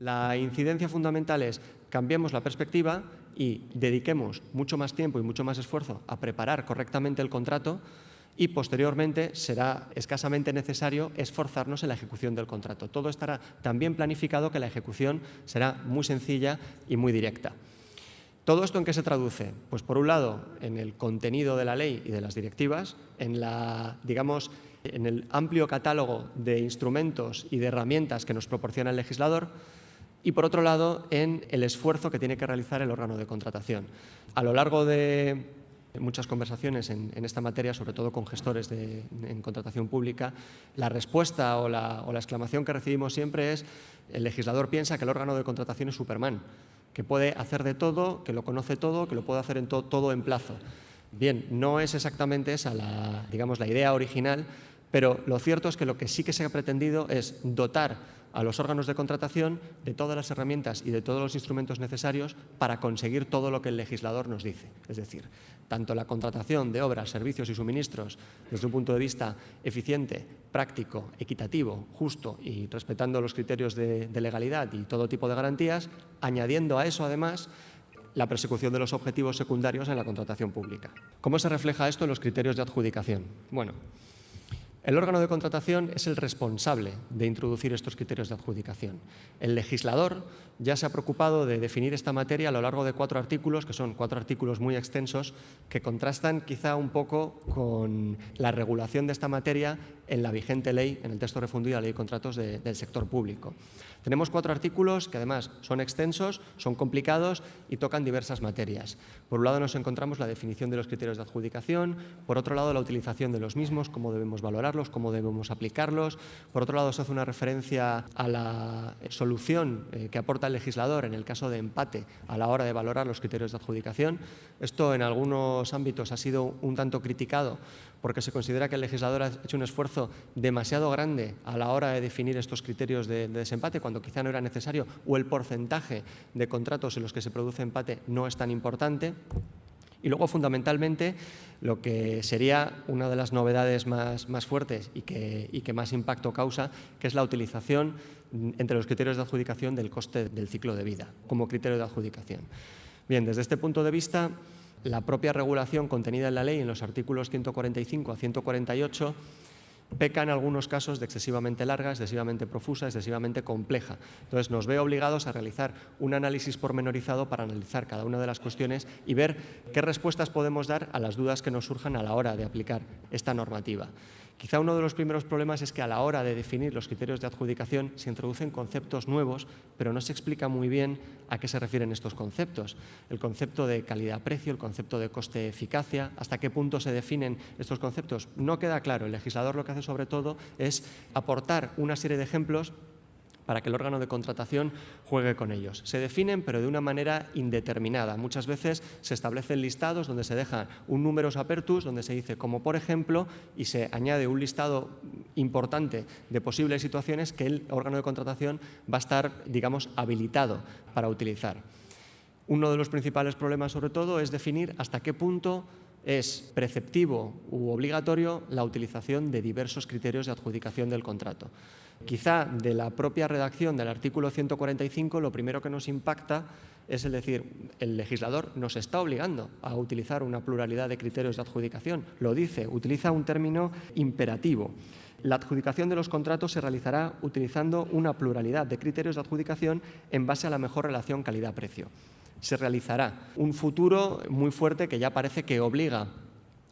La incidencia fundamental es cambiemos la perspectiva y dediquemos mucho más tiempo y mucho más esfuerzo a preparar correctamente el contrato y posteriormente será escasamente necesario esforzarnos en la ejecución del contrato. Todo estará tan bien planificado que la ejecución será muy sencilla y muy directa. ¿Todo esto en qué se traduce? Pues por un lado, en el contenido de la ley y de las directivas, en el amplio catálogo de instrumentos y de herramientas que nos proporciona el legislador, y por otro lado, en el esfuerzo que tiene que realizar el órgano de contratación. A lo largo de muchas conversaciones en esta materia, sobre todo con gestores en contratación pública, la respuesta o la exclamación que recibimos siempre es: el legislador piensa que el órgano de contratación es Superman, que puede hacer de todo, que lo conoce todo, que lo puede hacer todo en plazo. Bien, no es exactamente esa la idea original, pero lo cierto es que lo que sí que se ha pretendido es dotar a los órganos de contratación de todas las herramientas y de todos los instrumentos necesarios para conseguir todo lo que el legislador nos dice. Es decir, tanto la contratación de obras, servicios y suministros desde un punto de vista eficiente, práctico, equitativo, justo y respetando los criterios de legalidad y todo tipo de garantías, añadiendo a eso además la persecución de los objetivos secundarios en la contratación pública. ¿Cómo se refleja esto en los criterios de adjudicación? Bueno, el órgano de contratación es el responsable de introducir estos criterios de adjudicación. El legislador ya se ha preocupado de definir esta materia a lo largo de 4 artículos, que son 4 artículos muy extensos, que contrastan quizá un poco con la regulación de esta materia en la vigente ley, en el texto refundido de la Ley de Contratos del sector público. Tenemos 4 artículos que además son extensos, son complicados y tocan diversas materias. Por un lado nos encontramos la definición de los criterios de adjudicación, por otro lado la utilización de los mismos, cómo debemos valorarlos, cómo debemos aplicarlos. Por otro lado se hace una referencia a la solución que aporta el legislador en el caso de empate a la hora de valorar los criterios de adjudicación. Esto en algunos ámbitos ha sido un tanto criticado porque se considera que el legislador ha hecho un esfuerzo demasiado grande a la hora de definir estos criterios de desempate, cuando quizá no era necesario, o el porcentaje de contratos en los que se produce empate no es tan importante. Y luego, fundamentalmente, lo que sería una de las novedades más fuertes y que más impacto causa, que es la utilización entre los criterios de adjudicación del coste del ciclo de vida como criterio de adjudicación. Bien, desde este punto de vista, la propia regulación contenida en la ley, en los artículos 145 a 148, peca en algunos casos de excesivamente larga, excesivamente profusa, excesivamente compleja. Entonces nos ve obligados a realizar un análisis pormenorizado para analizar cada una de las cuestiones y ver qué respuestas podemos dar a las dudas que nos surjan a la hora de aplicar esta normativa. Quizá uno de los primeros problemas es que a la hora de definir los criterios de adjudicación se introducen conceptos nuevos, pero no se explica muy bien a qué se refieren estos conceptos. El concepto de calidad-precio, el concepto de coste-eficacia, hasta qué punto se definen estos conceptos, no queda claro. El legislador lo que hace sobre todo es aportar una serie de ejemplos para que el órgano de contratación juegue con ellos. Se definen, pero de una manera indeterminada. Muchas veces se establecen listados donde se deja un numerus apertus, donde se dice como por ejemplo, y se añade un listado importante de posibles situaciones que el órgano de contratación va a estar, habilitado para utilizar. Uno de los principales problemas, sobre todo, es definir hasta qué punto es preceptivo u obligatorio la utilización de diversos criterios de adjudicación del contrato. Quizá de la propia redacción del artículo 145 lo primero que nos impacta es el legislador nos está obligando a utilizar una pluralidad de criterios de adjudicación. Lo dice, utiliza un término imperativo. La adjudicación de los contratos se realizará utilizando una pluralidad de criterios de adjudicación en base a la mejor relación calidad-precio. Se realizará un futuro muy fuerte que ya parece que obliga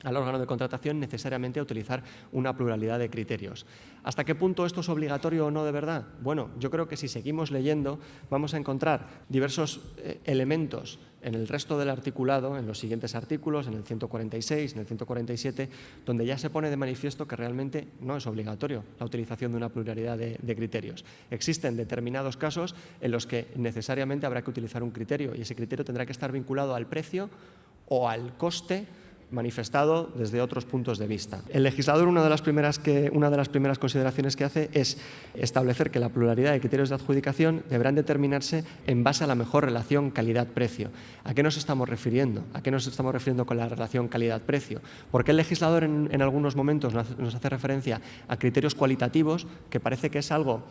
al órgano de contratación necesariamente a utilizar una pluralidad de criterios. ¿Hasta qué punto esto es obligatorio o no de verdad? Bueno, yo creo que si seguimos leyendo vamos a encontrar diversos elementos en el resto del articulado, en los siguientes artículos, en el 146, en el 147, donde ya se pone de manifiesto que realmente no es obligatorio la utilización de una pluralidad de criterios. Existen determinados casos en los que necesariamente habrá que utilizar un criterio y ese criterio tendrá que estar vinculado al precio o al coste manifestado desde otros puntos de vista. El legislador, una de las primeras consideraciones que hace es establecer que la pluralidad de criterios de adjudicación deberán determinarse en base a la mejor relación calidad-precio. ¿A qué nos estamos refiriendo? ¿A qué nos estamos refiriendo con la relación calidad-precio? Porque el legislador en algunos momentos nos hace referencia a criterios cualitativos, que parece que es algo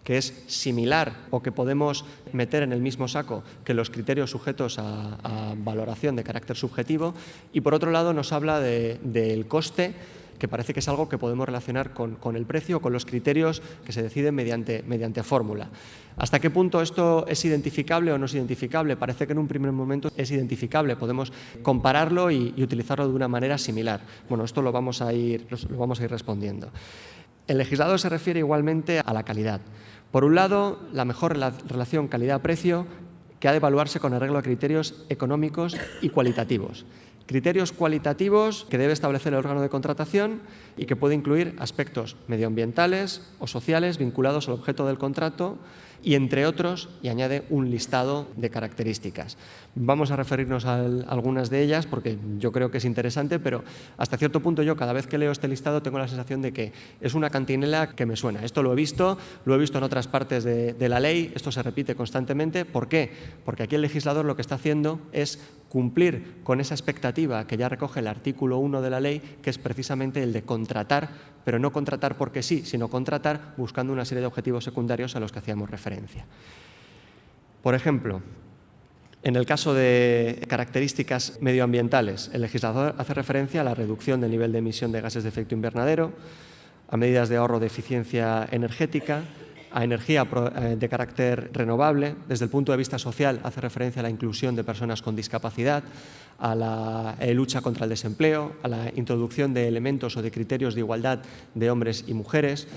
que es similar o que podemos meter en el mismo saco que los criterios sujetos a valoración de carácter subjetivo. Y por otro lado nos habla del coste, que parece que es algo que podemos relacionar con el precio o con los criterios que se deciden mediante fórmula. ¿Hasta qué punto esto es identificable o no es identificable? Parece que en un primer momento es identificable, podemos compararlo y utilizarlo de una manera similar. Bueno, esto lo vamos a ir respondiendo. El legislador se refiere igualmente a la calidad. Por un lado, la mejor relación calidad-precio, que ha de evaluarse con arreglo a criterios económicos y cualitativos. Criterios cualitativos que debe establecer el órgano de contratación y que puede incluir aspectos medioambientales o sociales vinculados al objeto del contrato y, entre otros, y añade un listado de características. Vamos a referirnos a algunas de ellas porque yo creo que es interesante, pero hasta cierto punto yo cada vez que leo este listado tengo la sensación de que es una cantinela que me suena. Esto lo he visto en otras partes de la ley, esto se repite constantemente. ¿Por qué? Porque aquí el legislador lo que está haciendo es cumplir con esa expectativa que ya recoge el artículo 1 de la ley, que es precisamente el de contratar, pero no contratar porque sí, sino contratar buscando una serie de objetivos secundarios a los que hacíamos referencia. Por ejemplo, en el caso de características medioambientales, el legislador hace referencia a la reducción del nivel de emisión de gases de efecto invernadero, a medidas de ahorro de eficiencia energética, a energía de carácter renovable. Desde el punto de vista social hace referencia a la inclusión de personas con discapacidad, a la lucha contra el desempleo, a la introducción de elementos o de criterios de igualdad de hombres y mujeres,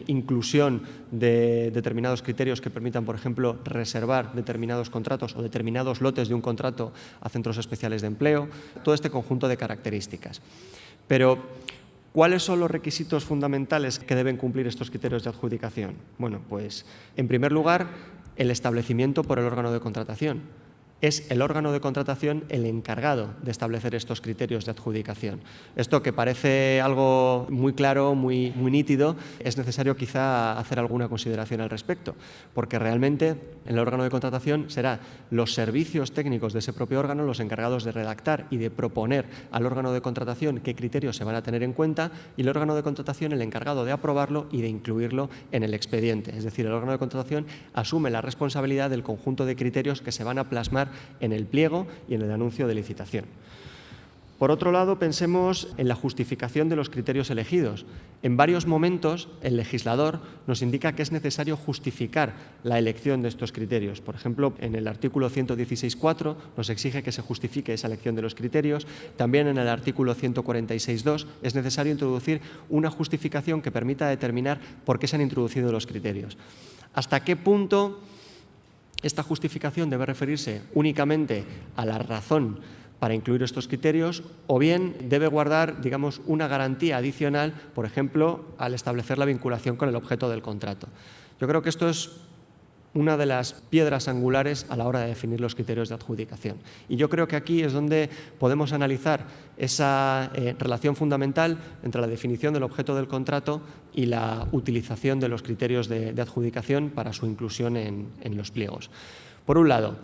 inclusión de determinados criterios que permitan, por ejemplo, reservar determinados contratos o determinados lotes de un contrato a centros especiales de empleo, todo este conjunto de características. Pero ¿cuáles son los requisitos fundamentales que deben cumplir estos criterios de adjudicación? Bueno, pues en primer lugar, el establecimiento por el órgano de contratación. Es el órgano de contratación el encargado de establecer estos criterios de adjudicación. Esto, que parece algo muy claro, muy nítido, es necesario quizá hacer alguna consideración al respecto, porque realmente el órgano de contratación será los servicios técnicos de ese propio órgano los encargados de redactar y de proponer al órgano de contratación qué criterios se van a tener en cuenta, y el órgano de contratación el encargado de aprobarlo y de incluirlo en el expediente. Es decir, el órgano de contratación asume la responsabilidad del conjunto de criterios que se van a plasmar en el pliego y en el anuncio de licitación. Por otro lado, pensemos en la justificación de los criterios elegidos. En varios momentos, el legislador nos indica que es necesario justificar la elección de estos criterios. Por ejemplo, en el artículo 116.4 nos exige que se justifique esa elección de los criterios. También en el artículo 146.2 es necesario introducir una justificación que permita determinar por qué se han introducido los criterios. ¿Hasta qué punto esta justificación debe referirse únicamente a la razón para incluir estos criterios, o bien debe guardar, digamos, una garantía adicional, por ejemplo, al establecer la vinculación con el objeto del contrato? Yo creo que esto es una de las piedras angulares a la hora de definir los criterios de adjudicación. Y yo creo que aquí es donde podemos analizar esa relación fundamental entre la definición del objeto del contrato y la utilización de los criterios de adjudicación para su inclusión en los pliegos. Por un lado,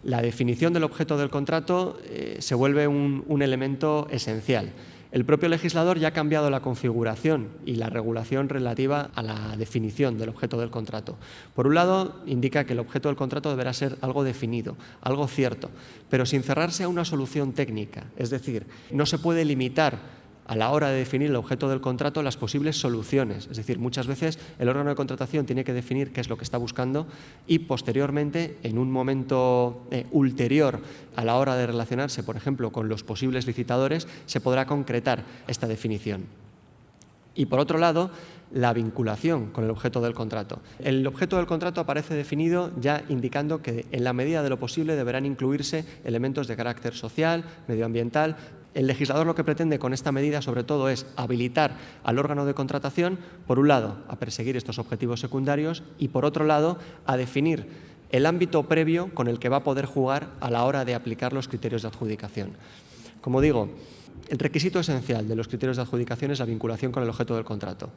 la definición del objeto del contrato se vuelve un elemento esencial. El propio legislador ya ha cambiado la configuración y la regulación relativa a la definición del objeto del contrato. Por un lado, indica que el objeto del contrato deberá ser algo definido, algo cierto, pero sin cerrarse a una solución técnica. Es decir, no se puede limitar a la hora de definir el objeto del contrato las posibles soluciones. Es decir, muchas veces el órgano de contratación tiene que definir qué es lo que está buscando y posteriormente, en un momento ulterior a la hora de relacionarse, por ejemplo, con los posibles licitadores, se podrá concretar esta definición. Y por otro lado, la vinculación con el objeto del contrato. El objeto del contrato aparece definido ya indicando que en la medida de lo posible deberán incluirse elementos de carácter social, medioambiental. El legislador lo que pretende con esta medida sobre todo es habilitar al órgano de contratación, por un lado, a perseguir estos objetivos secundarios y por otro lado, a definir el ámbito previo con el que va a poder jugar a la hora de aplicar los criterios de adjudicación. Como digo, el requisito esencial de los criterios de adjudicación es la vinculación con el objeto del contrato.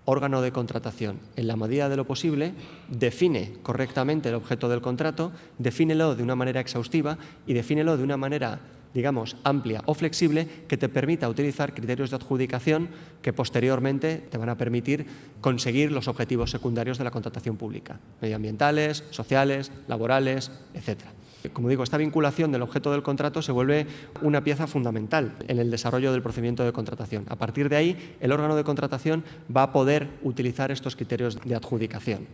Órgano de contratación, en la medida de lo posible, define correctamente el objeto del contrato, defínelo de una manera exhaustiva y defínelo de una manera digamos, amplia o flexible que te permita utilizar criterios de adjudicación que posteriormente te van a permitir conseguir los objetivos secundarios de la contratación pública, medioambientales, sociales, laborales, etc. Como digo, esta vinculación del objeto del contrato se vuelve una pieza fundamental en el desarrollo del procedimiento de contratación. A partir de ahí, el órgano de contratación va a poder utilizar estos criterios de adjudicación.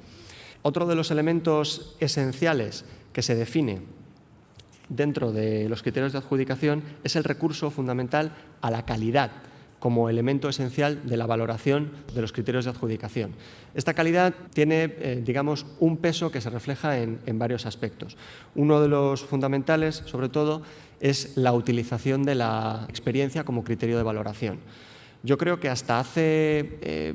Otro de los elementos esenciales que se define dentro de los criterios de adjudicación es el recurso fundamental a la calidad como elemento esencial de la valoración de los criterios de adjudicación. Esta calidad tiene, digamos, un peso que se refleja en varios aspectos. Uno de los fundamentales, sobre todo, es la utilización de la experiencia como criterio de valoración. Yo creo que hasta hace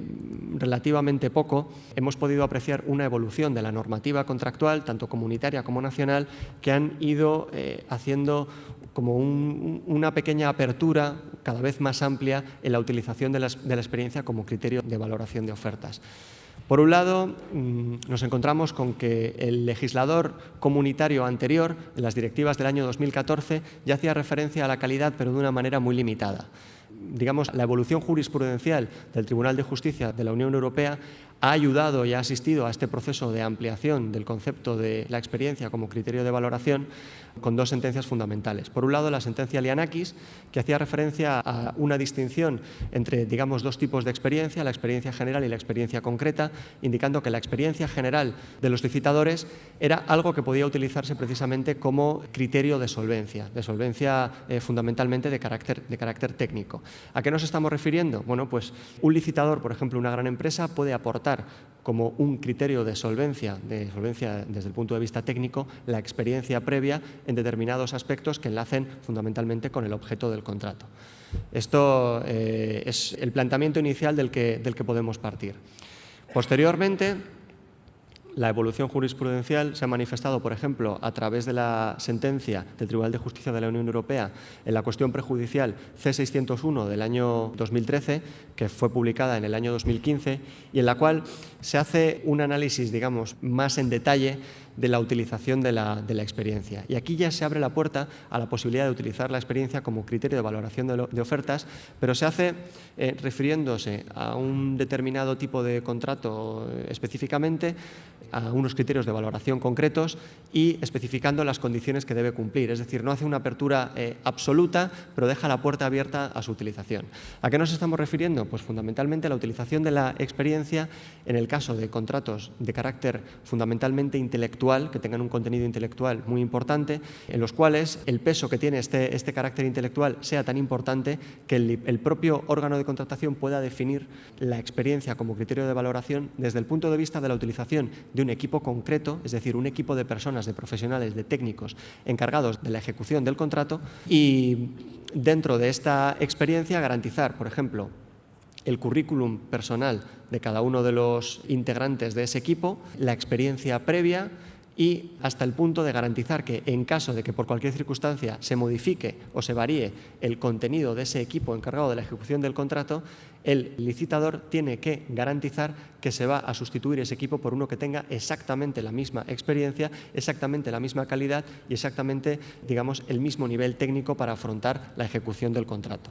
relativamente poco hemos podido apreciar una evolución de la normativa contractual, tanto comunitaria como nacional, que han ido haciendo como una pequeña apertura cada vez más amplia en la utilización de la experiencia como criterio de valoración de ofertas. Por un lado, nos encontramos con que el legislador comunitario anterior, en las directivas del año 2014, ya hacía referencia a la calidad, pero de una manera muy limitada. Digamos, la evolución jurisprudencial del Tribunal de Justicia de la Unión Europea ha ayudado y ha asistido a este proceso de ampliación del concepto de la experiencia como criterio de valoración con dos sentencias fundamentales. Por un lado, la sentencia Lianakis, que hacía referencia a una distinción entre, digamos, dos tipos de experiencia, la experiencia general y la experiencia concreta, indicando que la experiencia general de los licitadores era algo que podía utilizarse precisamente como criterio de solvencia fundamentalmente de carácter técnico. ¿A qué nos estamos refiriendo? Bueno, pues un licitador, por ejemplo, una gran empresa, puede aportar como un criterio de solvencia desde el punto de vista técnico, la experiencia previa en determinados aspectos que enlacen fundamentalmente con el objeto del contrato. Esto es el planteamiento inicial del que podemos partir. Posteriormente, la evolución jurisprudencial se ha manifestado, por ejemplo, a través de la sentencia del Tribunal de Justicia de la Unión Europea en la cuestión prejudicial C601 del año 2013, que fue publicada en el año 2015, y en la cual se hace un análisis, digamos, más en detalle de la utilización de la experiencia. Y aquí ya se abre la puerta a la posibilidad de utilizar la experiencia como criterio de valoración de ofertas, pero se hace refiriéndose a un determinado tipo de contrato específicamente, a unos criterios de valoración concretos y especificando las condiciones que debe cumplir. Es decir, no hace una apertura absoluta, pero deja la puerta abierta a su utilización. ¿A qué nos estamos refiriendo? Pues fundamentalmente a la utilización de la experiencia en el caso de contratos de carácter fundamentalmente intelectual, que tengan un contenido intelectual muy importante, en los cuales el peso que tiene este carácter intelectual sea tan importante que el propio órgano de contratación pueda definir la experiencia como criterio de valoración desde el punto de vista de la utilización de un equipo concreto, es decir, un equipo de personas, de profesionales, de técnicos encargados de la ejecución del contrato y dentro de esta experiencia garantizar, por ejemplo, el currículum personal de cada uno de los integrantes de ese equipo, la experiencia previa y hasta el punto de garantizar que en caso de que por cualquier circunstancia se modifique o se varíe el contenido de ese equipo encargado de la ejecución del contrato, el licitador tiene que garantizar que se va a sustituir ese equipo por uno que tenga exactamente la misma experiencia, exactamente la misma calidad y exactamente, digamos, el mismo nivel técnico para afrontar la ejecución del contrato.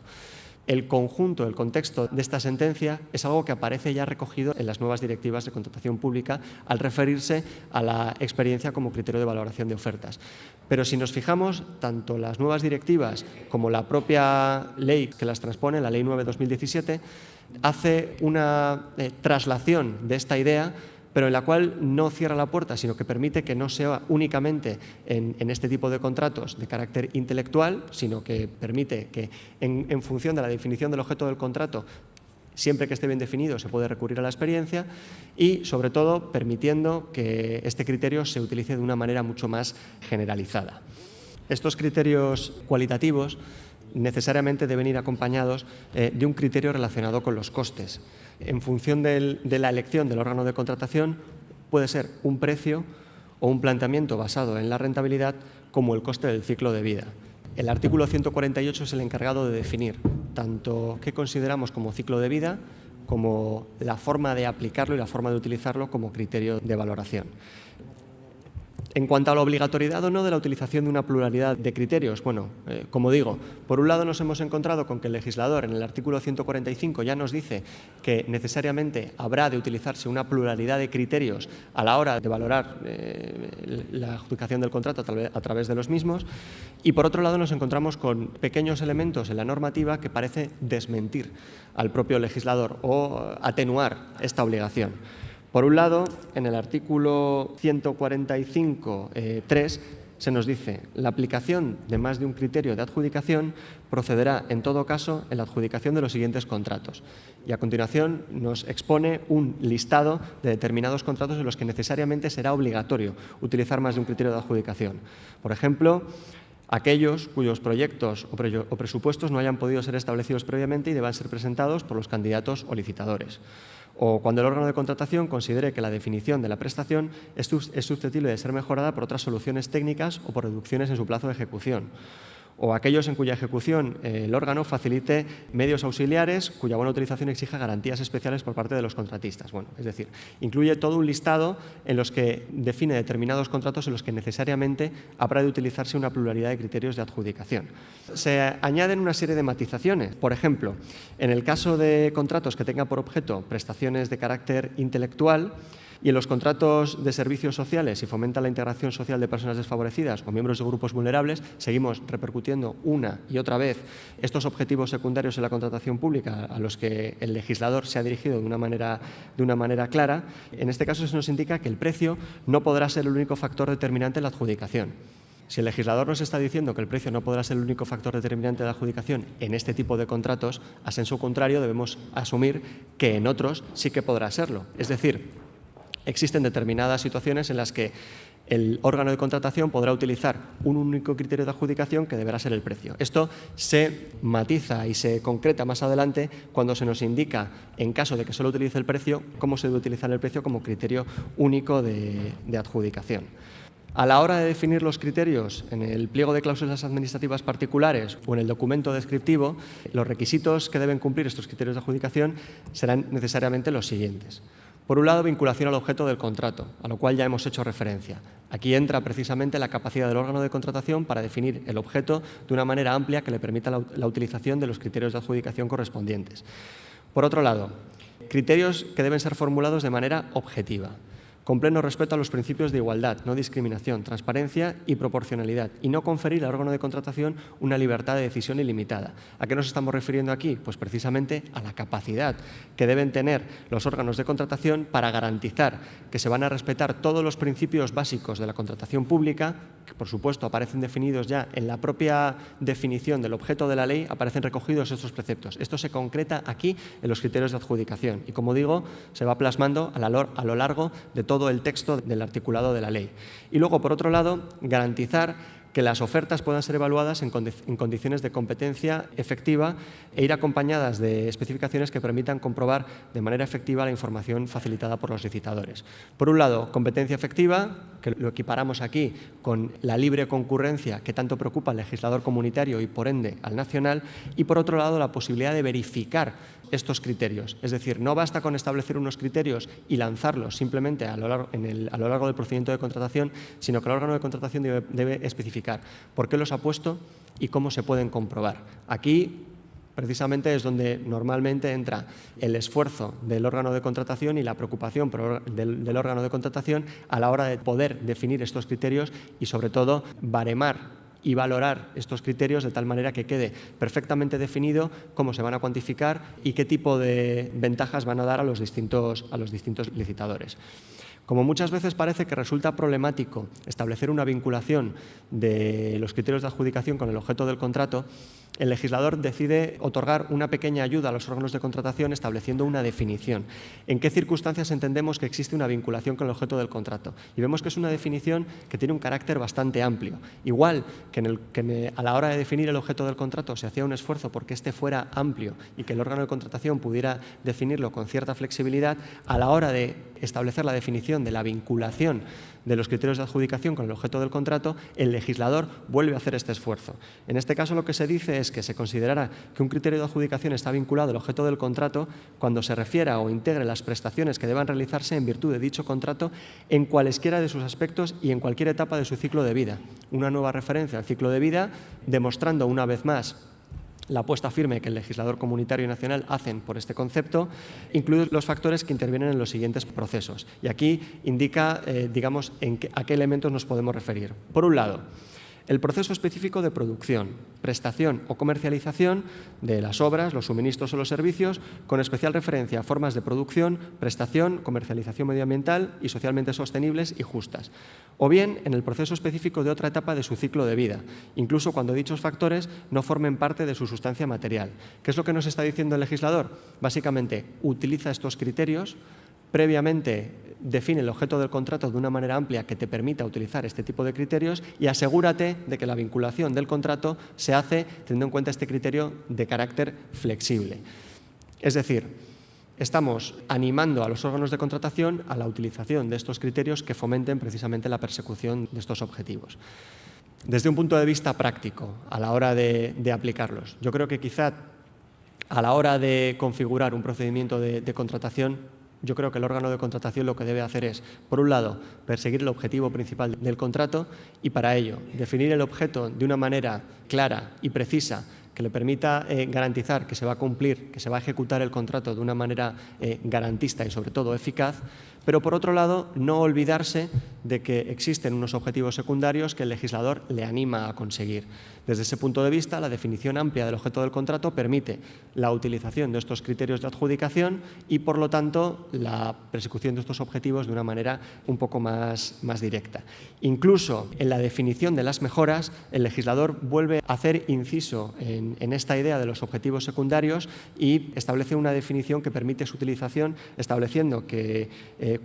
El conjunto, el contexto de esta sentencia es algo que aparece ya recogido en las nuevas directivas de contratación pública al referirse a la experiencia como criterio de valoración de ofertas. Pero si nos fijamos, tanto las nuevas directivas como la propia ley que las transpone, la Ley 9/2017, hace una traslación de esta idea, pero en la cual no cierra la puerta, sino que permite que no sea únicamente en este tipo de contratos de carácter intelectual, sino que permite que en función de la definición del objeto del contrato, siempre que esté bien definido, se puede recurrir a la experiencia y, sobre todo, permitiendo que este criterio se utilice de una manera mucho más generalizada. Estos criterios cualitativos necesariamente deben ir acompañados de un criterio relacionado con los costes. En función de la elección del órgano de contratación, puede ser un precio o un planteamiento basado en la rentabilidad como el coste del ciclo de vida. El artículo 148 es el encargado de definir tanto qué consideramos como ciclo de vida como la forma de aplicarlo y la forma de utilizarlo como criterio de valoración. En cuanto a la obligatoriedad o no de la utilización de una pluralidad de criterios, bueno, como digo, por un lado nos hemos encontrado con que el legislador en el artículo 145 ya nos dice que necesariamente habrá de utilizarse una pluralidad de criterios a la hora de valorar la adjudicación del contrato a través de los mismos, y por otro lado nos encontramos con pequeños elementos en la normativa que parece desmentir al propio legislador o atenuar esta obligación. Por un lado, en el artículo 145.3 se nos dice: la aplicación de más de un criterio de adjudicación procederá en todo caso en la adjudicación de los siguientes contratos. Y a continuación nos expone un listado de determinados contratos en los que necesariamente será obligatorio utilizar más de un criterio de adjudicación. Por ejemplo, aquellos cuyos proyectos o presupuestos no hayan podido ser establecidos previamente y deban ser presentados por los candidatos o licitadores. O cuando el órgano de contratación considere que la definición de la prestación es susceptible de ser mejorada por otras soluciones técnicas o por reducciones en su plazo de ejecución. O aquellos en cuya ejecución el órgano facilite medios auxiliares cuya buena utilización exija garantías especiales por parte de los contratistas. Bueno, es decir, incluye todo un listado en los que define determinados contratos en los que necesariamente habrá de utilizarse una pluralidad de criterios de adjudicación. Se añaden una serie de matizaciones. Por ejemplo, en el caso de contratos que tengan por objeto prestaciones de carácter intelectual, y en los contratos de servicios sociales, si fomenta la integración social de personas desfavorecidas o miembros de grupos vulnerables, seguimos repercutiendo una y otra vez estos objetivos secundarios en la contratación pública a los que el legislador se ha dirigido de una manera clara. En este caso se nos indica que el precio no podrá ser el único factor determinante en la adjudicación. Si el legislador nos está diciendo que el precio no podrá ser el único factor determinante de la adjudicación en este tipo de contratos, a sensu contrario debemos asumir que en otros sí que podrá serlo. Es decir, existen determinadas situaciones en las que el órgano de contratación podrá utilizar un único criterio de adjudicación que deberá ser el precio. Esto se matiza y se concreta más adelante cuando se nos indica, en caso de que solo utilice el precio, cómo se debe utilizar el precio como criterio único de adjudicación. A la hora de definir los criterios en el pliego de cláusulas administrativas particulares o en el documento descriptivo, los requisitos que deben cumplir estos criterios de adjudicación serán necesariamente los siguientes. Por un lado, vinculación al objeto del contrato, a lo cual ya hemos hecho referencia. Aquí entra precisamente la capacidad del órgano de contratación para definir el objeto de una manera amplia que le permita la utilización de los criterios de adjudicación correspondientes. Por otro lado, criterios que deben ser formulados de manera objetiva, con pleno respeto a los principios de igualdad, no discriminación, transparencia y proporcionalidad, y no conferir al órgano de contratación una libertad de decisión ilimitada. ¿A qué nos estamos refiriendo aquí? Pues precisamente a la capacidad que deben tener los órganos de contratación para garantizar que se van a respetar todos los principios básicos de la contratación pública, que por supuesto aparecen definidos ya en la propia definición del objeto de la ley, aparecen recogidos estos preceptos. Esto se concreta aquí en los criterios de adjudicación y, como digo, se va plasmando a lo largo de todo el texto del articulado de la ley. Y luego, por otro lado, garantizar que las ofertas puedan ser evaluadas en condiciones de competencia efectiva e ir acompañadas de especificaciones que permitan comprobar de manera efectiva la información facilitada por los licitadores. Por un lado, competencia efectiva, que lo equiparamos aquí con la libre concurrencia que tanto preocupa al legislador comunitario y, por ende, al nacional, y, por otro lado, la posibilidad de verificar estos criterios. Es decir, no basta con establecer unos criterios y lanzarlos simplemente a lo largo del procedimiento de contratación, sino que el órgano de contratación debe especificar por qué los ha puesto y cómo se pueden comprobar. Aquí, precisamente, es donde normalmente entra el esfuerzo del órgano de contratación y la preocupación del órgano de contratación a la hora de poder definir estos criterios y, sobre todo, baremar y valorar estos criterios de tal manera que quede perfectamente definido cómo se van a cuantificar y qué tipo de ventajas van a dar a los distintos licitadores. Como muchas veces parece que resulta problemático establecer una vinculación de los criterios de adjudicación con el objeto del contrato, el legislador decide otorgar una pequeña ayuda a los órganos de contratación estableciendo una definición. ¿En qué circunstancias entendemos que existe una vinculación con el objeto del contrato? Y vemos que es una definición que tiene un carácter bastante amplio. Igual que a la hora de definir el objeto del contrato se hacía un esfuerzo porque éste fuera amplio y que el órgano de contratación pudiera definirlo con cierta flexibilidad, a la hora de establecer la definición definición de la vinculación de los criterios de adjudicación con el objeto del contrato, el legislador vuelve a hacer este esfuerzo. En este caso lo que se dice es que se considerará que un criterio de adjudicación está vinculado al objeto del contrato cuando se refiera o integre las prestaciones que deban realizarse en virtud de dicho contrato en cualesquiera de sus aspectos y en cualquier etapa de su ciclo de vida. Una nueva referencia al ciclo de vida, demostrando una vez más la apuesta firme que el legislador comunitario y nacional hacen por este concepto, incluye los factores que intervienen en los siguientes procesos. Y aquí indica, digamos, a qué elementos nos podemos referir. Por un lado, el proceso específico de producción, prestación o comercialización de las obras, los suministros o los servicios, con especial referencia a formas de producción, prestación, comercialización medioambiental y socialmente sostenibles y justas. O bien en el proceso específico de otra etapa de su ciclo de vida, incluso cuando dichos factores no formen parte de su sustancia material. ¿Qué es lo que nos está diciendo el legislador? Básicamente, utiliza estos criterios, previamente define el objeto del contrato de una manera amplia que te permita utilizar este tipo de criterios y asegúrate de que la vinculación del contrato se hace teniendo en cuenta este criterio de carácter flexible. Es decir, estamos animando a los órganos de contratación a la utilización de estos criterios que fomenten precisamente la persecución de estos objetivos. Desde un punto de vista práctico, a la hora de aplicarlos, yo creo que quizá a la hora de configurar un procedimiento de contratación, yo creo que el órgano de contratación lo que debe hacer es, por un lado, perseguir el objetivo principal del contrato y para ello definir el objeto de una manera clara y precisa que le permita garantizar que se va a cumplir, que se va a ejecutar el contrato de una manera garantista y sobre todo eficaz, pero por otro lado no olvidarse de que existen unos objetivos secundarios que el legislador le anima a conseguir. Desde ese punto de vista, la definición amplia del objeto del contrato permite la utilización de estos criterios de adjudicación y, por lo tanto, la persecución de estos objetivos de una manera un poco más directa. Incluso en la definición de las mejoras, el legislador vuelve a hacer inciso en esta idea de los objetivos secundarios y establece una definición que permite su utilización, estableciendo que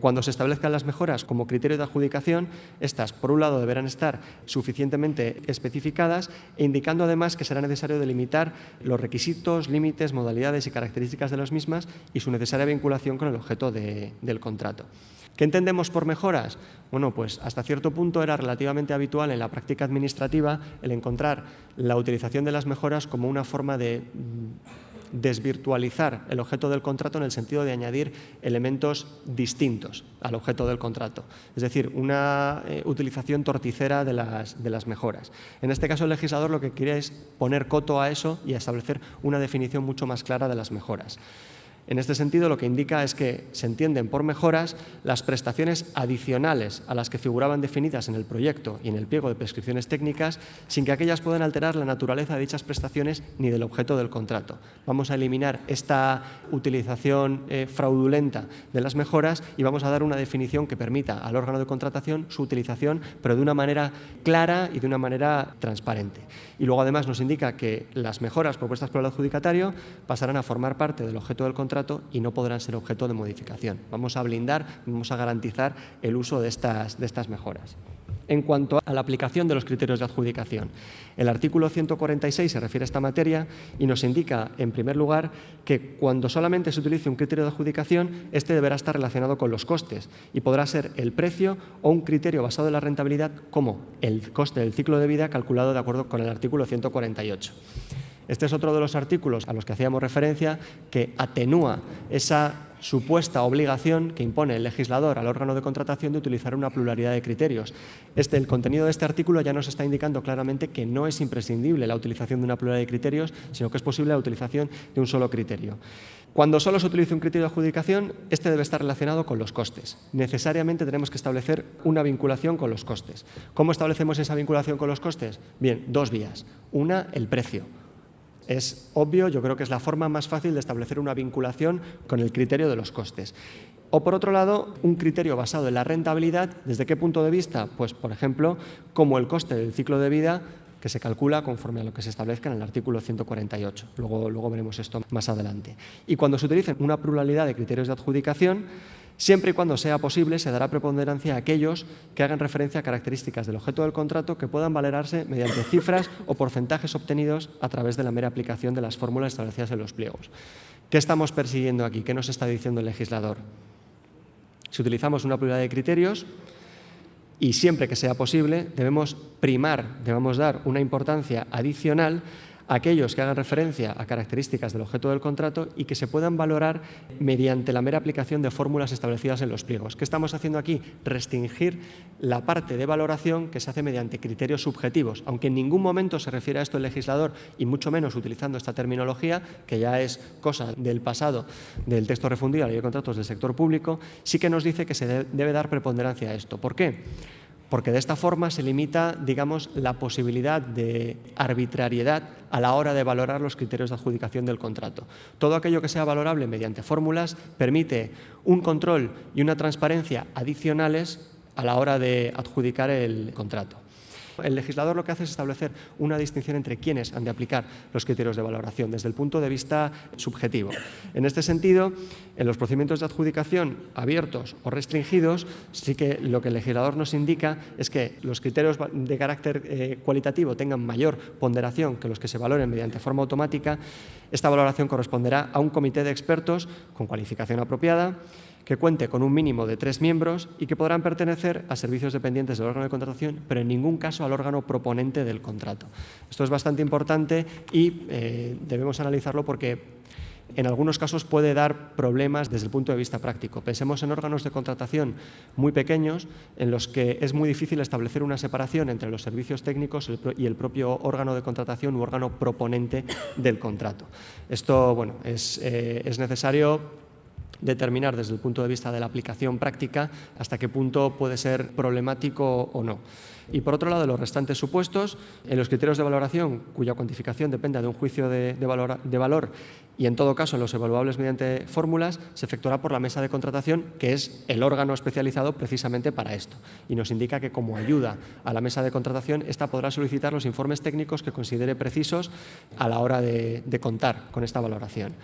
cuando se establezcan las mejoras como criterio de adjudicación, estas, por un lado, deberán estar suficientemente especificadas e indicando además que será necesario delimitar los requisitos, límites, modalidades y características de las mismas y su necesaria vinculación con el objeto del contrato. ¿Qué entendemos por mejoras? Bueno, pues hasta cierto punto era relativamente habitual en la práctica administrativa el encontrar la utilización de las mejoras como una forma de desvirtualizar el objeto del contrato en el sentido de añadir elementos distintos al objeto del contrato. Es decir, una utilización torticera de las mejoras. En este caso, el legislador lo que quiere es poner coto a eso y establecer una definición mucho más clara de las mejoras. En este sentido, lo que indica es que se entienden por mejoras las prestaciones adicionales a las que figuraban definidas en el proyecto y en el pliego de prescripciones técnicas, sin que aquellas puedan alterar la naturaleza de dichas prestaciones ni del objeto del contrato. Vamos a eliminar esta utilización fraudulenta de las mejoras y vamos a dar una definición que permita al órgano de contratación su utilización, pero de una manera clara y de una manera transparente. Y luego, además, nos indica que las mejoras propuestas por el adjudicatario pasarán a formar parte del objeto del contrato y no podrán ser objeto de modificación. Vamos a blindar, vamos a garantizar el uso de estas mejoras. En cuanto a la aplicación de los criterios de adjudicación, el artículo 146 se refiere a esta materia y nos indica, en primer lugar, que cuando solamente se utilice un criterio de adjudicación, este deberá estar relacionado con los costes y podrá ser el precio o un criterio basado en la rentabilidad como el coste del ciclo de vida calculado de acuerdo con el artículo 148. Este es otro de los artículos a los que hacíamos referencia que atenúa esa supuesta obligación que impone el legislador al órgano de contratación de utilizar una pluralidad de criterios. El contenido de este artículo ya nos está indicando claramente que no es imprescindible la utilización de una pluralidad de criterios, sino que es posible la utilización de un solo criterio. Cuando solo se utilice un criterio de adjudicación, este debe estar relacionado con los costes. Necesariamente tenemos que establecer una vinculación con los costes. ¿Cómo establecemos esa vinculación con los costes? Bien, dos vías. Una, el precio. Es obvio, yo creo que es la forma más fácil de establecer una vinculación con el criterio de los costes. O, por otro lado, un criterio basado en la rentabilidad. ¿Desde qué punto de vista? Pues, por ejemplo, como el coste del ciclo de vida que se calcula conforme a lo que se establezca en el artículo 148. Luego veremos esto más adelante. Y cuando se utilicen una pluralidad de criterios de adjudicación, siempre y cuando sea posible, se dará preponderancia a aquellos que hagan referencia a características del objeto del contrato que puedan valerarse mediante cifras o porcentajes obtenidos a través de la mera aplicación de las fórmulas establecidas en los pliegos. ¿Qué estamos persiguiendo aquí? ¿Qué nos está diciendo el legislador? Si utilizamos una pluralidad de criterios, y siempre que sea posible, debemos dar una importancia adicional a aquellos que hagan referencia a características del objeto del contrato y que se puedan valorar mediante la mera aplicación de fórmulas establecidas en los pliegos. ¿Qué estamos haciendo aquí? Restringir la parte de valoración que se hace mediante criterios subjetivos, aunque en ningún momento se refiere a esto el legislador, y mucho menos utilizando esta terminología, que ya es cosa del pasado del texto refundido a la Ley de Contratos del sector público, sí que nos dice que se debe dar preponderancia a esto. ¿Por qué? Porque de esta forma se limita, digamos, la posibilidad de arbitrariedad a la hora de valorar los criterios de adjudicación del contrato. Todo aquello que sea valorable mediante fórmulas permite un control y una transparencia adicionales a la hora de adjudicar el contrato. El legislador lo que hace es establecer una distinción entre quiénes han de aplicar los criterios de valoración desde el punto de vista subjetivo. En este sentido, en los procedimientos de adjudicación abiertos o restringidos, sí que lo que el legislador nos indica es que los criterios de carácter cualitativo tengan mayor ponderación que los que se valoren mediante forma automática. Esta valoración corresponderá a un comité de expertos con cualificación apropiada, que cuente con un mínimo de 3 miembros y que podrán pertenecer a servicios dependientes del órgano de contratación, pero en ningún caso al órgano proponente del contrato. Esto es bastante importante y debemos analizarlo porque en algunos casos puede dar problemas desde el punto de vista práctico. Pensemos en órganos de contratación muy pequeños en los que es muy difícil establecer una separación entre los servicios técnicos y el propio órgano de contratación u órgano proponente del contrato. Esto, bueno, es necesario determinar desde el punto de vista de la aplicación práctica hasta qué punto puede ser problemático o no. Y por otro lado, de los restantes supuestos, en los criterios de valoración cuya cuantificación dependa de un juicio de valor y en todo caso en los evaluables mediante fórmulas, se efectuará por la mesa de contratación, que es el órgano especializado precisamente para esto. Y nos indica que como ayuda a la mesa de contratación, esta podrá solicitar los informes técnicos que considere precisos a la hora de contar con esta valoración.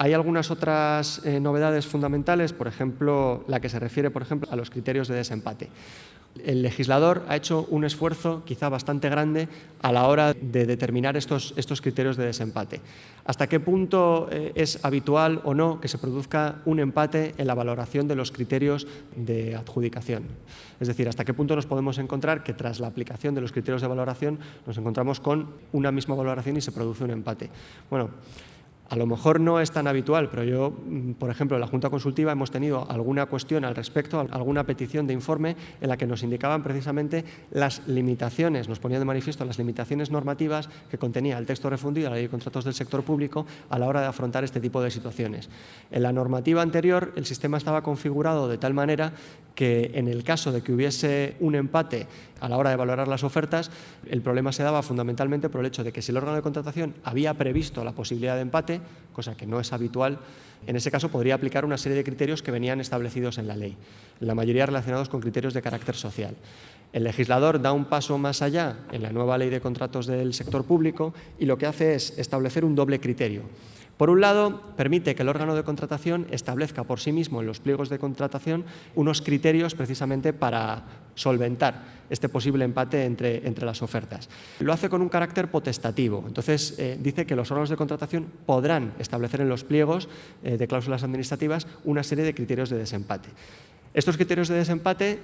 Hay algunas otras novedades fundamentales, por ejemplo, la que se refiere, por ejemplo, a los criterios de desempate. El legislador ha hecho un esfuerzo quizá bastante grande a la hora de determinar estos criterios de desempate. ¿Hasta qué punto es habitual o no que se produzca un empate en la valoración de los criterios de adjudicación? Es decir, ¿hasta qué punto nos podemos encontrar que tras la aplicación de los criterios de valoración nos encontramos con una misma valoración y se produce un empate? Bueno, a lo mejor no es tan habitual, pero yo, por ejemplo, en la Junta Consultiva hemos tenido alguna cuestión al respecto, alguna petición de informe en la que nos indicaban precisamente las limitaciones, nos ponían de manifiesto las limitaciones normativas que contenía el texto refundido a la Ley de Contratos del sector público a la hora de afrontar este tipo de situaciones. En la normativa anterior, el sistema estaba configurado de tal manera que en el caso de que hubiese un empate a la hora de valorar las ofertas, el problema se daba fundamentalmente por el hecho de que si el órgano de contratación había previsto la posibilidad de empate, cosa que no es habitual, en ese caso podría aplicar una serie de criterios que venían establecidos en la ley, la mayoría relacionados con criterios de carácter social. El legislador da un paso más allá en la nueva Ley de Contratos del sector público y lo que hace es establecer un doble criterio. Por un lado, permite que el órgano de contratación establezca por sí mismo en los pliegos de contratación unos criterios precisamente para solventar este posible empate entre las ofertas. Lo hace con un carácter potestativo. Entonces, dice que los órganos de contratación podrán establecer en los pliegos de cláusulas administrativas una serie de criterios de desempate. Estos criterios de desempate,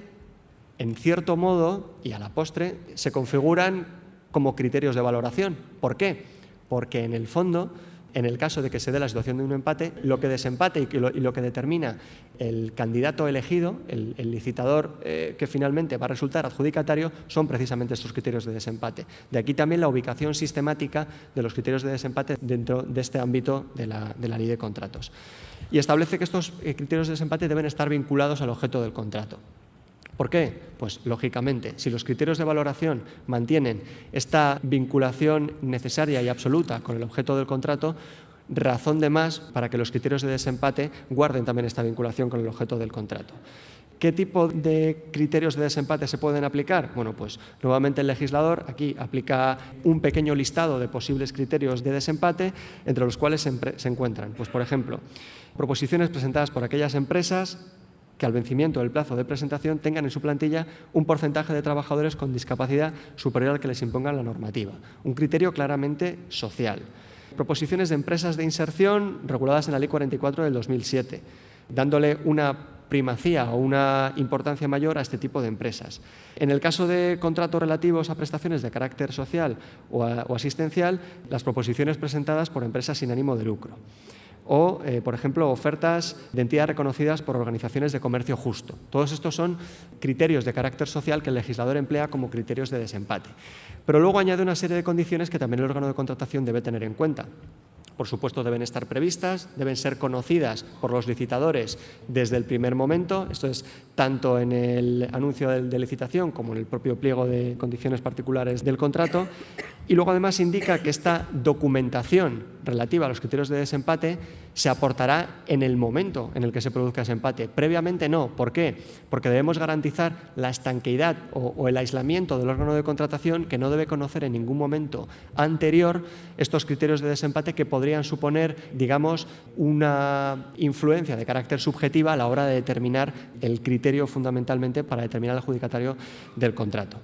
en cierto modo, y a la postre, se configuran como criterios de valoración. ¿Por qué? Porque en el fondo, en el caso de que se dé la situación de un empate, lo que desempate y lo que determina el candidato elegido, el licitador que finalmente va a resultar adjudicatario, son precisamente estos criterios de desempate. De aquí también la ubicación sistemática de los criterios de desempate dentro de este ámbito de la Ley de Contratos. Y establece que estos criterios de desempate deben estar vinculados al objeto del contrato. ¿Por qué? Pues, lógicamente, si los criterios de valoración mantienen esta vinculación necesaria y absoluta con el objeto del contrato, razón de más para que los criterios de desempate guarden también esta vinculación con el objeto del contrato. ¿Qué tipo de criterios de desempate se pueden aplicar? Bueno, pues nuevamente el legislador aquí aplica un pequeño listado de posibles criterios de desempate, entre los cuales se encuentran, pues, por ejemplo, proposiciones presentadas por aquellas empresas que al vencimiento del plazo de presentación tengan en su plantilla un porcentaje de trabajadores con discapacidad superior al que les imponga la normativa. Un criterio claramente social. Proposiciones de empresas de inserción reguladas en la Ley 44 del 2007, dándole una primacía o una importancia mayor a este tipo de empresas. En el caso de contratos relativos a prestaciones de carácter social o asistencial, las proposiciones presentadas por empresas sin ánimo de lucro. O, por ejemplo, ofertas de entidades reconocidas por organizaciones de comercio justo. Todos estos son criterios de carácter social que el legislador emplea como criterios de desempate. Pero luego añade una serie de condiciones que también el órgano de contratación debe tener en cuenta. Por supuesto, deben estar previstas, deben ser conocidas por los licitadores desde el primer momento. Esto es tanto en el anuncio de licitación como en el propio pliego de condiciones particulares del contrato. Y luego, además, indica que esta documentación relativa a los criterios de desempate se aportará en el momento en el que se produzca ese empate. Previamente no. ¿Por qué? Porque debemos garantizar la estanqueidad o el aislamiento del órgano de contratación, que no debe conocer en ningún momento anterior estos criterios de desempate que podrían suponer, digamos, una influencia de carácter subjetiva a la hora de determinar el criterio fundamentalmente para determinar el adjudicatario del contrato.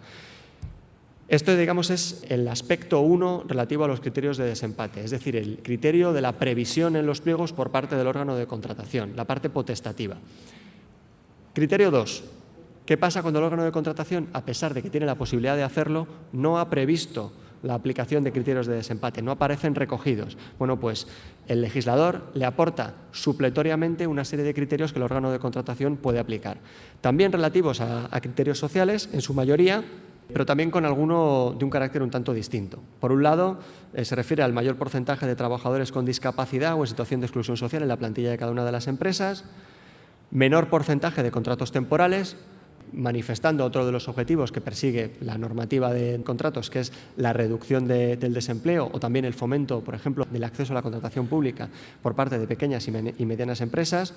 Esto, digamos, es el aspecto 1 relativo a los criterios de desempate, es decir, el criterio de la previsión en los pliegos por parte del órgano de contratación, la parte potestativa. Criterio 2. ¿Qué pasa cuando el órgano de contratación, a pesar de que tiene la posibilidad de hacerlo, no ha previsto la aplicación de criterios de desempate, no aparecen recogidos? Bueno, pues el legislador le aporta supletoriamente una serie de criterios que el órgano de contratación puede aplicar. También relativos a criterios sociales, en su mayoría, pero también con alguno de un carácter un tanto distinto. Por un lado, se refiere al mayor porcentaje de trabajadores con discapacidad o en situación de exclusión social en la plantilla de cada una de las empresas, menor porcentaje de contratos temporales, manifestando otro de los objetivos que persigue la normativa de contratos, que es la reducción del desempleo o también el fomento, por ejemplo, del acceso a la contratación pública por parte de pequeñas y medianas empresas.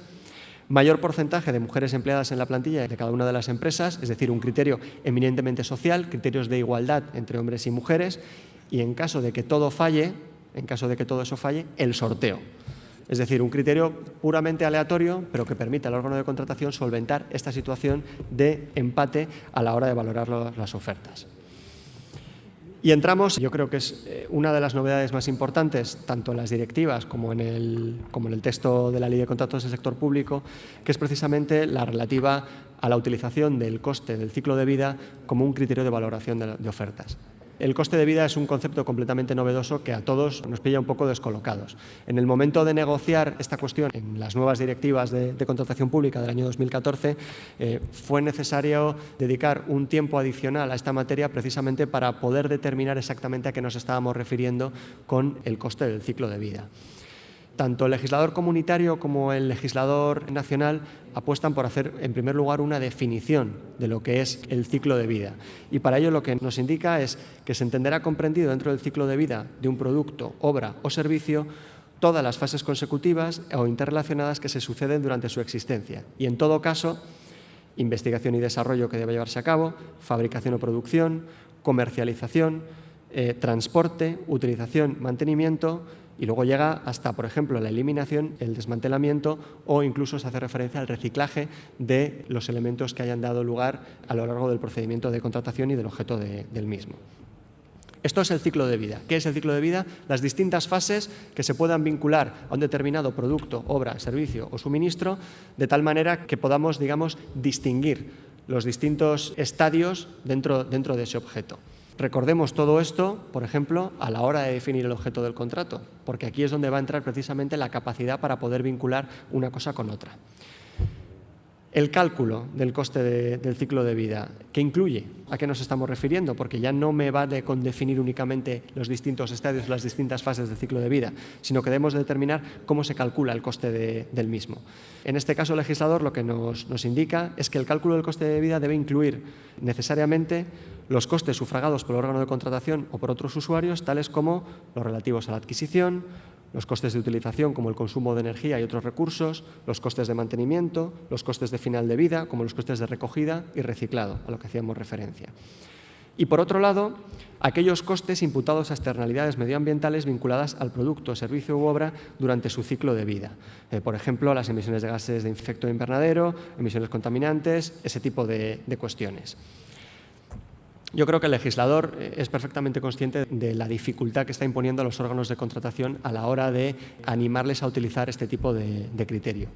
Mayor porcentaje de mujeres empleadas en la plantilla de cada una de las empresas, es decir, un criterio eminentemente social, criterios de igualdad entre hombres y mujeres, y en caso de que todo falle, en caso de que todo eso falle, el sorteo. Es decir, un criterio puramente aleatorio, pero que permite al órgano de contratación solventar esta situación de empate a la hora de valorar las ofertas. Y entramos, yo creo que es una de las novedades más importantes, tanto en las directivas como en el texto de la Ley de Contratos del Sector Público, que es precisamente la relativa a la utilización del coste del ciclo de vida como un criterio de valoración de ofertas. El coste de vida es un concepto completamente novedoso que a todos nos pilla un poco descolocados. En el momento de negociar esta cuestión en las nuevas directivas de contratación pública del año 2014, fue necesario dedicar un tiempo adicional a esta materia precisamente para poder determinar exactamente a qué nos estábamos refiriendo con el coste del ciclo de vida. Tanto el legislador comunitario como el legislador nacional apuestan por hacer, en primer lugar, una definición de lo que es el ciclo de vida. Y para ello lo que nos indica es que se entenderá comprendido dentro del ciclo de vida de un producto, obra o servicio todas las fases consecutivas o interrelacionadas que se suceden durante su existencia. Y en todo caso, investigación y desarrollo que debe llevarse a cabo, fabricación o producción, comercialización, transporte, utilización, mantenimiento. Y luego llega hasta, por ejemplo, la eliminación, el desmantelamiento o incluso se hace referencia al reciclaje de los elementos que hayan dado lugar a lo largo del procedimiento de contratación y del objeto del mismo. Esto es el ciclo de vida. ¿Qué es el ciclo de vida? Las distintas fases que se puedan vincular a un determinado producto, obra, servicio o suministro, de tal manera que podamos, digamos, distinguir los distintos estadios dentro de ese objeto. Recordemos todo esto, por ejemplo, a la hora de definir el objeto del contrato, porque aquí es donde va a entrar precisamente la capacidad para poder vincular una cosa con otra. El cálculo del coste del ciclo de vida, ¿qué incluye? ¿A qué nos estamos refiriendo? Porque ya no me vale con definir únicamente los distintos estadios, las distintas fases del ciclo de vida, sino que debemos determinar cómo se calcula el coste del mismo. En este caso, el legislador lo que nos indica es que el cálculo del coste de vida debe incluir necesariamente los costes sufragados por el órgano de contratación o por otros usuarios, tales como los relativos a la adquisición, los costes de utilización como el consumo de energía y otros recursos, los costes de mantenimiento, los costes de final de vida como los costes de recogida y reciclado, a lo que hacíamos referencia. Y por otro lado, aquellos costes imputados a externalidades medioambientales vinculadas al producto, servicio u obra durante su ciclo de vida. Por ejemplo, las emisiones de gases de efecto invernadero, emisiones contaminantes, ese tipo de cuestiones. Yo creo que el legislador es perfectamente consciente de la dificultad que está imponiendo a los órganos de contratación a la hora de animarles a utilizar este tipo de criterio.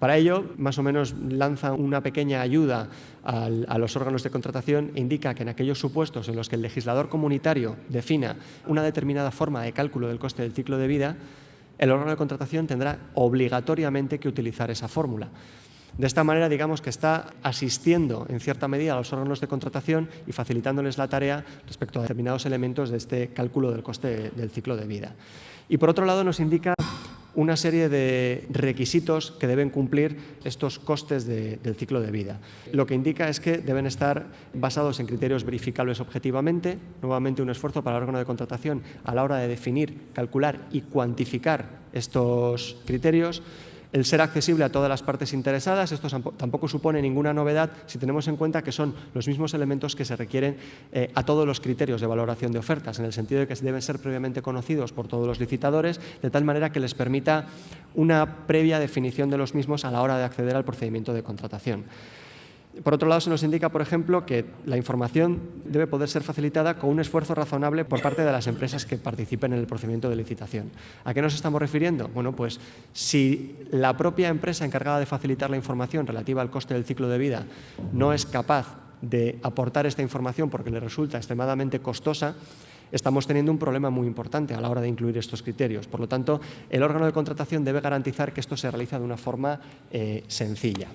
Para ello, más o menos lanza una pequeña ayuda a los órganos de contratación e indica que en aquellos supuestos en los que el legislador comunitario defina una determinada forma de cálculo del coste del ciclo de vida, el órgano de contratación tendrá obligatoriamente que utilizar esa fórmula. De esta manera, digamos que está asistiendo en cierta medida a los órganos de contratación y facilitándoles la tarea respecto a determinados elementos de este cálculo del coste del ciclo de vida. Y por otro lado, nos indica una serie de requisitos que deben cumplir estos costes del ciclo de vida. Lo que indica es que deben estar basados en criterios verificables objetivamente, nuevamente un esfuerzo para el órgano de contratación a la hora de definir, calcular y cuantificar estos criterios. El ser accesible a todas las partes interesadas, esto tampoco supone ninguna novedad si tenemos en cuenta que son los mismos elementos que se requieren a todos los criterios de valoración de ofertas, en el sentido de que deben ser previamente conocidos por todos los licitadores, de tal manera que les permita una previa definición de los mismos a la hora de acceder al procedimiento de contratación. Por otro lado, se nos indica, por ejemplo, que la información debe poder ser facilitada con un esfuerzo razonable por parte de las empresas que participen en el procedimiento de licitación. ¿A qué nos estamos refiriendo? Bueno, pues si la propia empresa encargada de facilitar la información relativa al coste del ciclo de vida no es capaz de aportar esta información porque le resulta extremadamente costosa, estamos teniendo un problema muy importante a la hora de incluir estos criterios. Por lo tanto, el órgano de contratación debe garantizar que esto se realiza de una forma sencilla.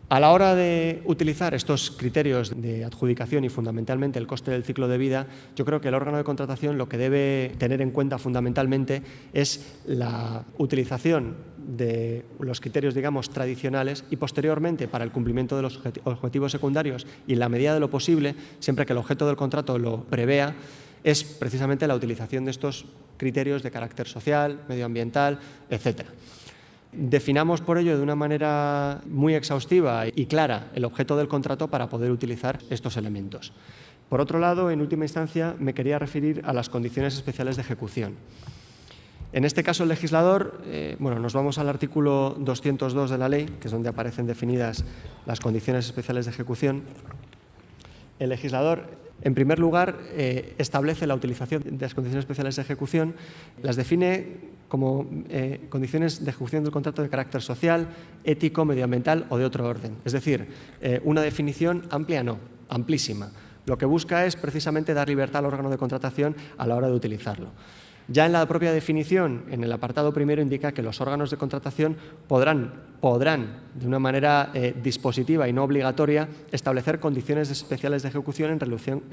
A la hora de utilizar estos criterios de adjudicación y fundamentalmente el coste del ciclo de vida, yo creo que el órgano de contratación lo que debe tener en cuenta fundamentalmente es la utilización de los criterios, digamos, tradicionales y posteriormente para el cumplimiento de los objetivos secundarios y en la medida de lo posible, siempre que el objeto del contrato lo prevea, es precisamente la utilización de estos criterios de carácter social, medioambiental, etcétera. Definamos por ello de una manera muy exhaustiva y clara el objeto del contrato para poder utilizar estos elementos. Por otro lado, en última instancia, me quería referir a las condiciones especiales de ejecución. En este caso, el legislador, nos vamos al artículo 202 de la ley, que es donde aparecen definidas las condiciones especiales de ejecución. El legislador, en primer lugar, establece la utilización de las condiciones especiales de ejecución, las define como condiciones de ejecución del contrato de carácter social, ético, medioambiental o de otro orden. Es decir, una definición amplia no, amplísima. Lo que busca es precisamente dar libertad al órgano de contratación a la hora de utilizarlo. Ya en la propia definición, en el apartado primero, indica que los órganos de contratación podrán de una manera dispositiva y no obligatoria, establecer condiciones especiales de ejecución en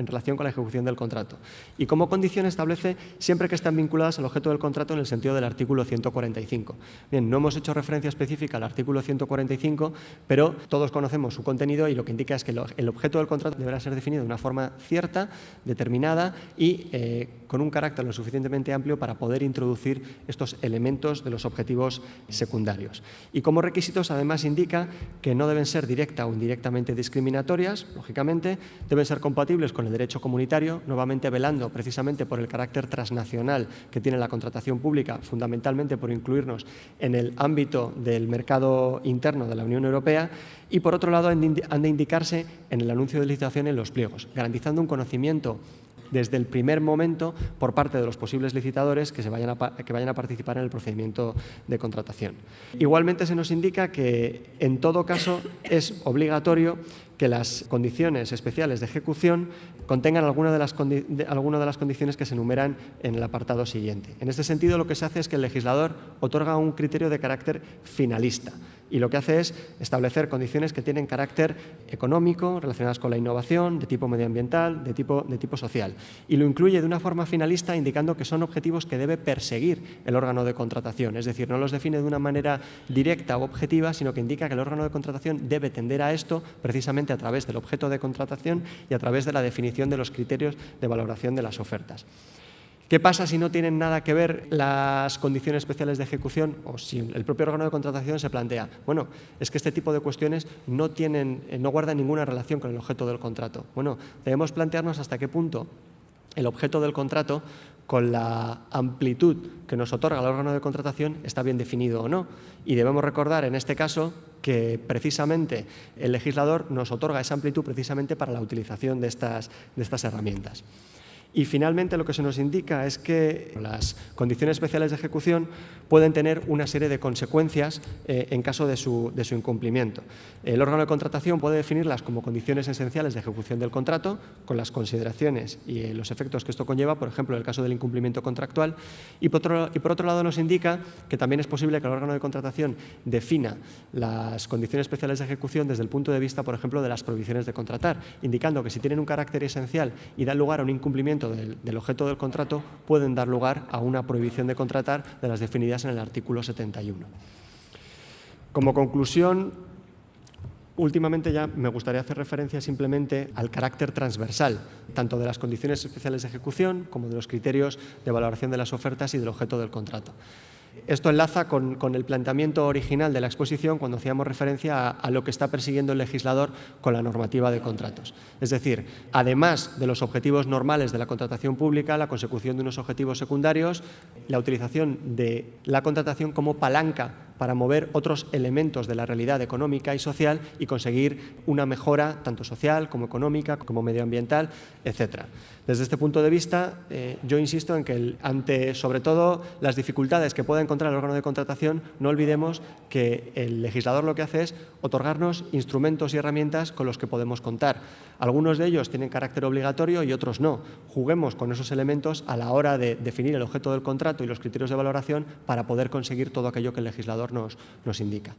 relación con la ejecución del contrato. Y como condición establece siempre que estén vinculadas al objeto del contrato en el sentido del artículo 145. Bien, no hemos hecho referencia específica al artículo 145, pero todos conocemos su contenido y lo que indica es que el objeto del contrato deberá ser definido de una forma cierta, determinada y con un carácter lo suficientemente amplio para poder introducir estos elementos de los objetivos secundarios. Y como requisitos, además, indica que no deben ser directa o indirectamente discriminatorias, lógicamente, deben ser compatibles con el derecho comunitario, nuevamente velando precisamente por el carácter transnacional que tiene la contratación pública, fundamentalmente por incluirnos en el ámbito del mercado interno de la Unión Europea, y por otro lado han de indicarse en el anuncio de licitación en los pliegos, garantizando un conocimiento desde el primer momento por parte de los posibles licitadores que vayan a participar en el procedimiento de contratación. Igualmente se nos indica que en todo caso es obligatorio que las condiciones especiales de ejecución contengan alguna de las condiciones que se enumeran en el apartado siguiente. En este sentido, lo que se hace es que el legislador otorga un criterio de carácter finalista y lo que hace es establecer condiciones que tienen carácter económico, relacionadas con la innovación, de tipo medioambiental, de tipo social. Y lo incluye de una forma finalista indicando que son objetivos que debe perseguir el órgano de contratación. Es decir, no los define de una manera directa o objetiva, sino que indica que el órgano de contratación debe tender a esto precisamente a través del objeto de contratación y a través de la definición de los criterios de valoración de las ofertas. ¿Qué pasa si no tienen nada que ver las condiciones especiales de ejecución o si el propio órgano de contratación se plantea, bueno, es que este tipo de cuestiones no guardan ninguna relación con el objeto del contrato? Bueno, debemos plantearnos hasta qué punto el objeto del contrato con la amplitud que nos otorga el órgano de contratación está bien definido o no. Y debemos recordar en este caso que precisamente el legislador nos otorga esa amplitud precisamente para la utilización de estas herramientas. Y finalmente lo que se nos indica es que las condiciones especiales de ejecución pueden tener una serie de consecuencias en caso de su incumplimiento. El órgano de contratación puede definirlas como condiciones esenciales de ejecución del contrato, con las consideraciones y los efectos que esto conlleva, por ejemplo, en el caso del incumplimiento contractual. Y por otro lado nos indica que también es posible que el órgano de contratación defina las condiciones especiales de ejecución desde el punto de vista, por ejemplo, de las prohibiciones de contratar, indicando que si tienen un carácter esencial y dan lugar a un incumplimiento del objeto del contrato, pueden dar lugar a una prohibición de contratar de las definidas en el artículo 71. Como conclusión, últimamente ya me gustaría hacer referencia simplemente al carácter transversal, tanto de las condiciones especiales de ejecución como de los criterios de valoración de las ofertas y del objeto del contrato. Esto enlaza con el planteamiento original de la exposición cuando hacíamos referencia a lo que está persiguiendo el legislador con la normativa de contratos. Es decir, además de los objetivos normales de la contratación pública, la consecución de unos objetivos secundarios, la utilización de la contratación como palanca para mover otros elementos de la realidad económica y social y conseguir una mejora tanto social como económica, como medioambiental, etc. Desde este punto de vista, yo insisto en que ante, sobre todo, las dificultades que pueda encontrar el órgano de contratación, no olvidemos que el legislador lo que hace es otorgarnos instrumentos y herramientas con los que podemos contar. Algunos de ellos tienen carácter obligatorio y otros no. Juguemos con esos elementos a la hora de definir el objeto del contrato y los criterios de valoración para poder conseguir todo aquello que el legislador nos indica.